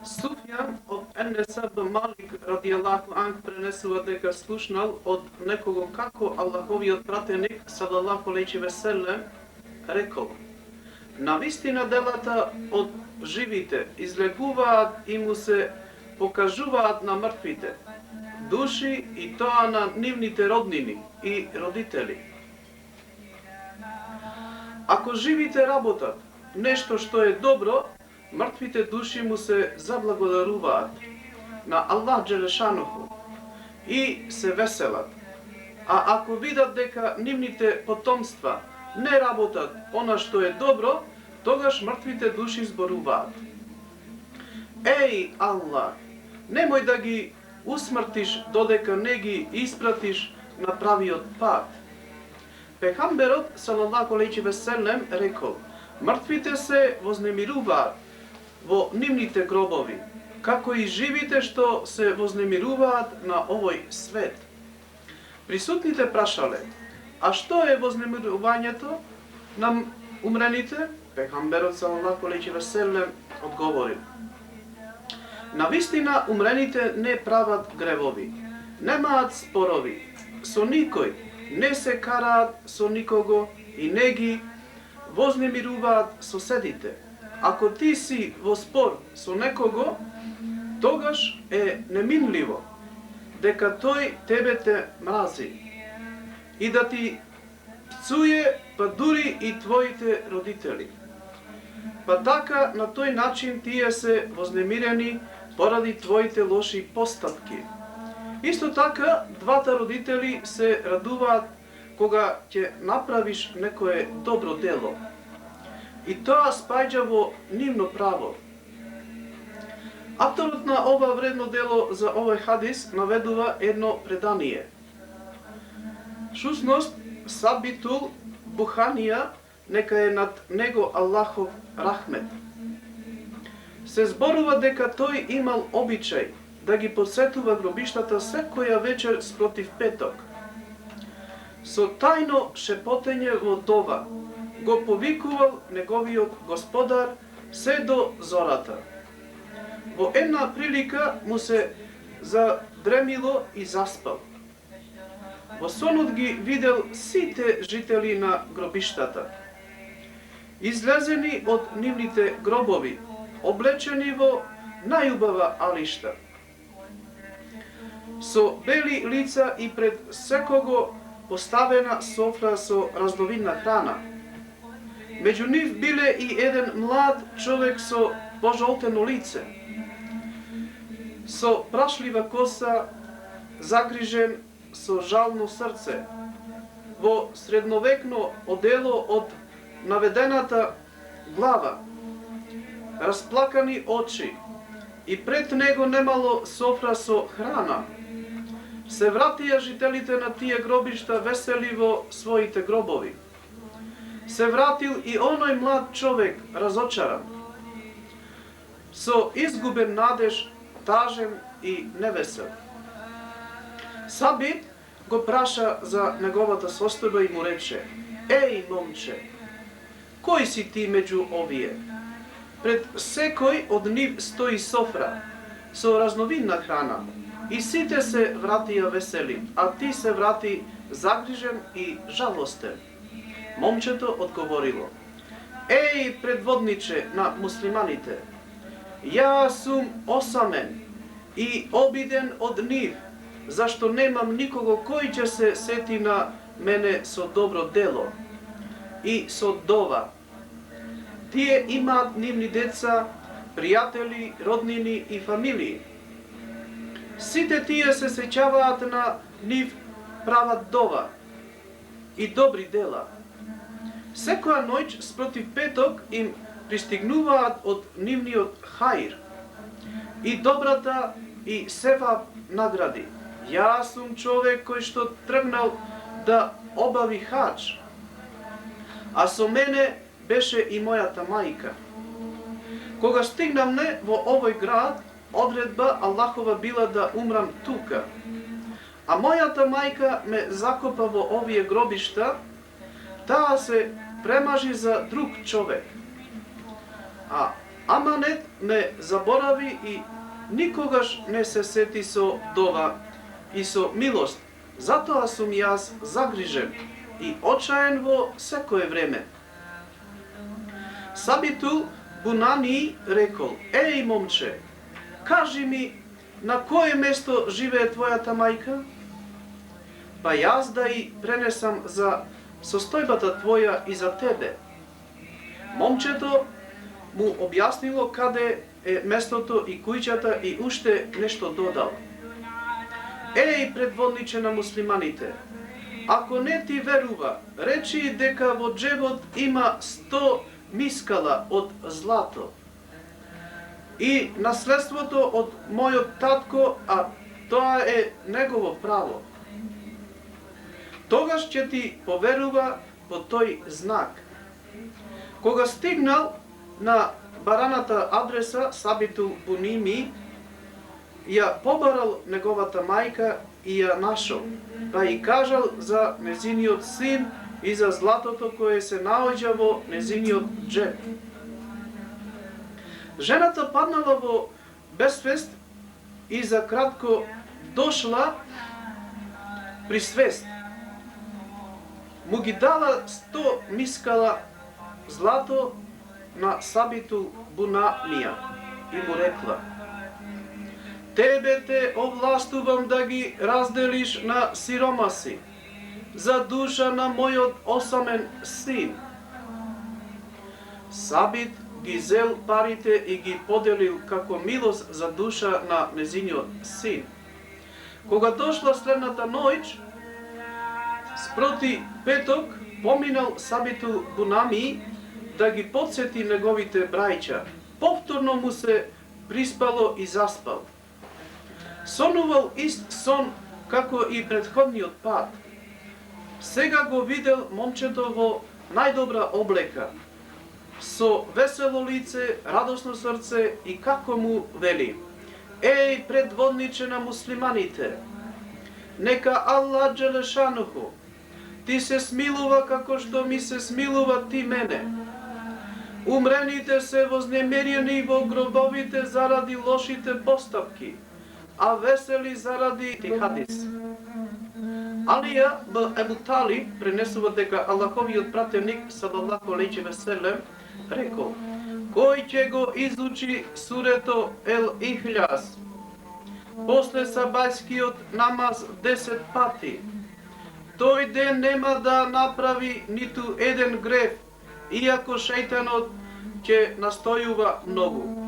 Суфјан од Енеса бн Малик радијаллаху анх пренесува дека слушнал од некого како Аллаховиот пратеник салаллаху алейхи ве селем рекол: навистина делата од живите излегуваат и му се покажуваат на мртвите души и тоа на нивните роднини и родители. Ако живите работат нешто што е добро, мртвите души му се заблагодаруваат на Аллах Джелешануху и се веселат. А ако видат дека нивните потомства не работат она што е добро, тогаш мртвите души зборуваат: Еј Аллах, немој да ги усмртиш додека не ги испратиш на правиот пат. Пегамберот салаллаху алейхи ве селем рекол: мртвите се вознемируваат во нивните гробови, како и живите што се вознемируваат на овој свет. Присутните прашале: а што е вознемирувањето на умрените? Пегамберот салаллаху алейхи ве селем одговорил: навистина умрените не прават гревови, немаат спорови со никој, не се караат со никого и не ги вознемируваат соседите. Ако ти си во спор со некого, тогаш е неминливо дека тој тебе те мрази и да ти пцуе, па дури и твоите родители. Па така, на тој начин тие се вознемирени поради твоите лоши постапки. Исто така, двата родители се радуваат кога ќе направиш некое добро дело. И тоа спаѓа во нивно право. Авторот на ова вредно дело за овој хадис наведува едно предание. Шусност Сабитул Буханија, нека е над него Аллахов рахмет. Се зборува дека тој имал обичај да ги посетува гробиштата секоја вечер спротив петок. Со тајно шепотење во дова го повикувал неговиот господар се до зората. Во една прилика му се задремило и заспал. Во сонот ги видел сите жители на гробиштата, излезени од нивните гробови, облечени во најубава алишта, со бели лица и пред секого поставена софра со разновидна храна. Меѓу нив биле и еден млад човек со пожолтено лице, со прашлива коса, загрижен со жално срце, во средновекно одело од наведената глава, расплакани очи и пред него немало софра со храна. Се вратија жителите на тие гробишта весели во своите гробови. Се вратил и оној млад човек разочаран, со изгубен надеж, тажен и невесел. Сабит го праша за неговата состојба и му рече: еј, момче, кој си ти меѓу овие? Пред секој од нив стои софра со разновидна храна и сите се вратија весели, а ти се врати загрижен и жалостен. Момчето одговорило: еј, предводниче на муслиманите, јас сум осамен и обиден од нив, зашто немам никого кој ќе се сети на мене со добро дело и со дова. Тие имаат нивни деца, пријатели, роднини и фамилии. Сите тие се сеќаваат на нив, прават дова и добри дела. Секоја ноќ спротив петок им пристигнуваат од нивниот хаир и добрата и севап награди. Јас сум човек кој што тргнал да обави хаџ, а со мене беше и мојата мајка. Кога стигнавме во овој град, одредба Аллахова била да умрам тука, а мојата мајка ме закопа во овие гробишта, таа се премажи за друг човек. А Аманет ме заборави и никогаш не се сети со дова и со милост. Затоа сум јас загрижен и очаен во секое време. Сабитул Бунани рекол: Еј, момче, кажи ми, на кое место живее твојата мајка? Па јас да и пренесам за состојбата твоја и за тебе. Момчето му објаснило каде е местото и куќата и уште нешто додал. Еј, предводниче на муслиманите, ако не ти верува, речи дека во джебот има 100 мискала од злато и наследството од мојот татко, а тоа е негово право. Тогаш ќе ти поверува по тој знак. Кога стигнал на бараната адреса, Сабитул Буними ја побарал неговата мајка и ја нашол, па и кажал за незиниот син и за златото кое се наоѓа во незиниот джеб. Жената паднала во безсвест и за кратко дошла при свест. Му ги дала 100 мискала злато на Сабитул Бунамија и му рекла: Тебе те овластувам да ги разделиш на сиромаси, за душа на мојот осамен син. Сабит ги зел парите и ги поделил како милост за душа на незиниот син. Кога дошла следната ноќ, спроти петок, поминал Сабитул Бунами да ги подсети неговите брајча. Повторно му се приспало и заспал. Сонувал ист сон како и претходниот пат. Сега го видел момчето во најдобра облека, со весело лице, радосно срце и како му вели: Еј, предводниче на муслиманите, нека Аллах Джелешануху ти се смилува како што ми се смилува ти мене. Умрените се вознемирени во гробовите заради лошите постапки, а весели заради ти хадис. Алија б. Ебу Талиб пренесува дека Аллаховиот пратеник салаллаху алейхи ве селем рекол: Кој ќе го изучи сурето Ел Ихляс после сабајскиот намаз 10 пати, тој ден нема да направи ниту еден греф, иако шејтанот ќе настојува многу.